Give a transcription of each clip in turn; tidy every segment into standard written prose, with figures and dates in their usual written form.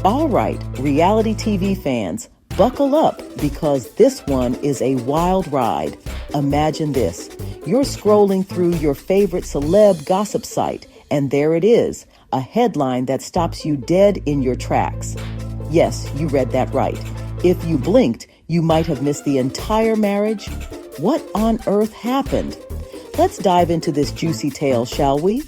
All right, reality TV fans, buckle up because this one is a wild ride. Imagine this. You're scrolling through your favorite celeb gossip site, and there it is, a headline that stops you dead in your tracks. Yes, you read that right. If you blinked, you might have missed the entire marriage. What on earth happened? Let's dive into this juicy tale, shall we?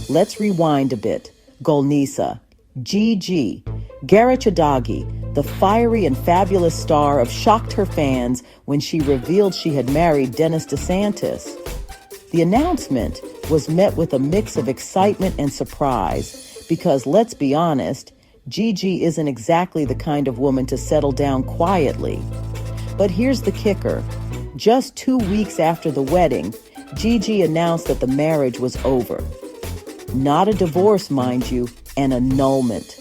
Let's rewind a bit. Golnisa, Gigi, Gharachedaghi, the fiery and fabulous star shocked her fans when she revealed she had married Dennis DeSantis. The announcement was met with a mix of excitement and surprise because, let's be honest, Gigi isn't exactly the kind of woman to settle down quietly. But here's the kicker. Just 2 weeks after the wedding, Gigi announced that the marriage was over. Not a divorce, mind you, an annulment.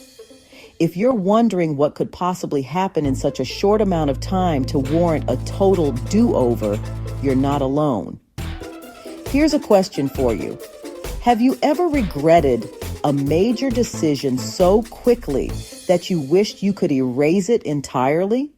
If you're wondering what could possibly happen in such a short amount of time to warrant a total do-over, you're not alone. Here's a question for you. Have you ever regretted a major decision so quickly that you wished you could erase it entirely?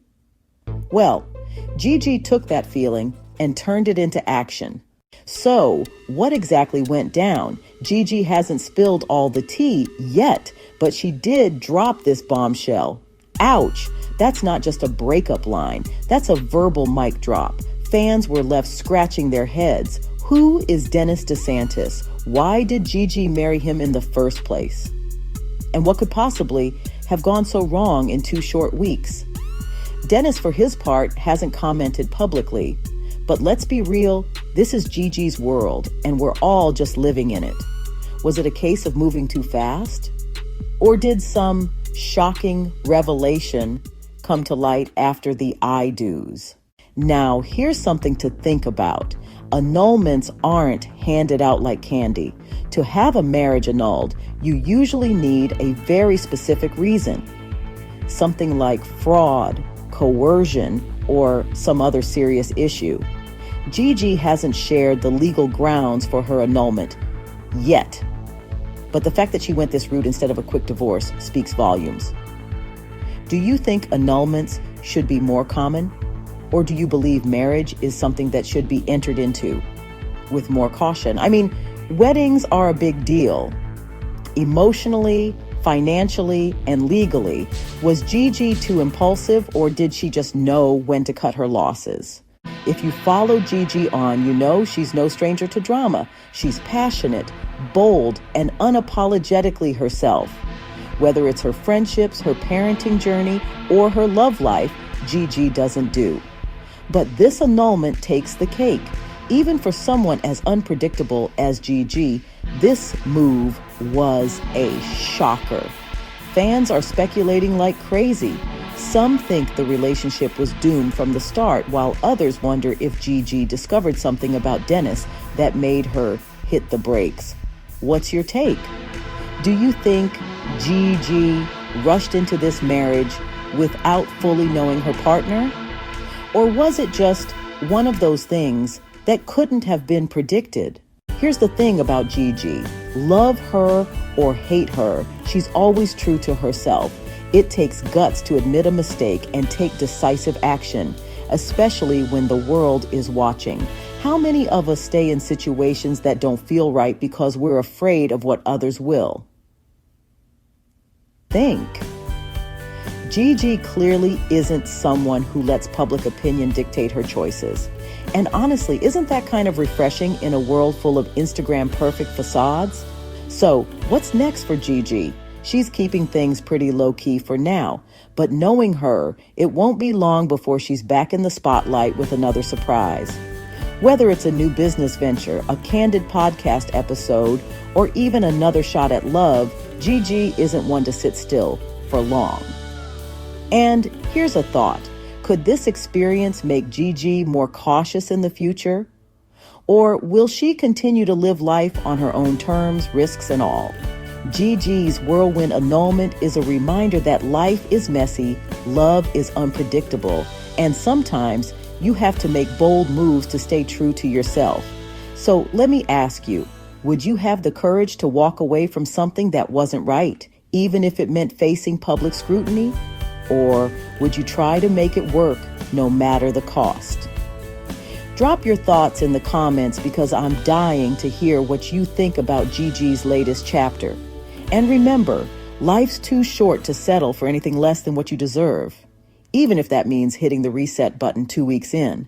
Well, Gigi took that feeling and turned it into action. So, what exactly went down? Gigi hasn't spilled all the tea yet, but she did drop this bombshell. Ouch! That's not just a breakup line. That's a verbal mic drop. Fans were left scratching their heads. Who is Dennis DeSantis? Why did Gigi marry him in the first place? And what could possibly have gone so wrong in 2 short weeks? Dennis, for his part, hasn't commented publicly. But let's be real, this is Gigi's world, and we're all just living in it. Was it a case of moving too fast? Or did some shocking revelation come to light after the I do's? Now, here's something to think about. Annulments aren't handed out like candy. To have a marriage annulled, you usually need a very specific reason. Something like fraud, coercion, or some other serious issue. Gigi hasn't shared the legal grounds for her annulment yet. But the fact that she went this route instead of a quick divorce speaks volumes. Do you think annulments should be more common? Or do you believe marriage is something that should be entered into with more caution? I mean, weddings are a big deal. Emotionally, financially, and legally, was Gigi too impulsive, or did she just know when to cut her losses? If you follow Gigi on, you know she's no stranger to drama. She's passionate, bold, and unapologetically herself. Whether it's her friendships, her parenting journey, or her love life, Gigi doesn't do. But this annulment takes the cake. Even for someone as unpredictable as Gigi, this move was a shocker. Fans are speculating like crazy. Some think the relationship was doomed from the start, while others wonder if Gigi discovered something about Dennis that made her hit the brakes. What's your take? Do you think Gigi rushed into this marriage without fully knowing her partner? Or was it just one of those things that couldn't have been predicted? Here's the thing about Gigi. Love her or hate her, she's always true to herself. It takes guts to admit a mistake and take decisive action, especially when the world is watching. How many of us stay in situations that don't feel right because we're afraid of what others will? Think. Gigi clearly isn't someone who lets public opinion dictate her choices. And honestly, isn't that kind of refreshing in a world full of Instagram perfect facades? So, what's next for Gigi? She's keeping things pretty low-key for now, but knowing her, it won't be long before she's back in the spotlight with another surprise. Whether it's a new business venture, a candid podcast episode, or even another shot at love, Gigi isn't one to sit still for long. And here's a thought. Could this experience make Gigi more cautious in the future? Or will she continue to live life on her own terms, risks and all? Gigi's whirlwind annulment is a reminder that life is messy, love is unpredictable, and sometimes you have to make bold moves to stay true to yourself. So let me ask you, would you have the courage to walk away from something that wasn't right, even if it meant facing public scrutiny? Or would you try to make it work no matter the cost? Drop your thoughts in the comments because I'm dying to hear what you think about Gigi's latest chapter. And remember, life's too short to settle for anything less than what you deserve, even if that means hitting the reset button 2 weeks in.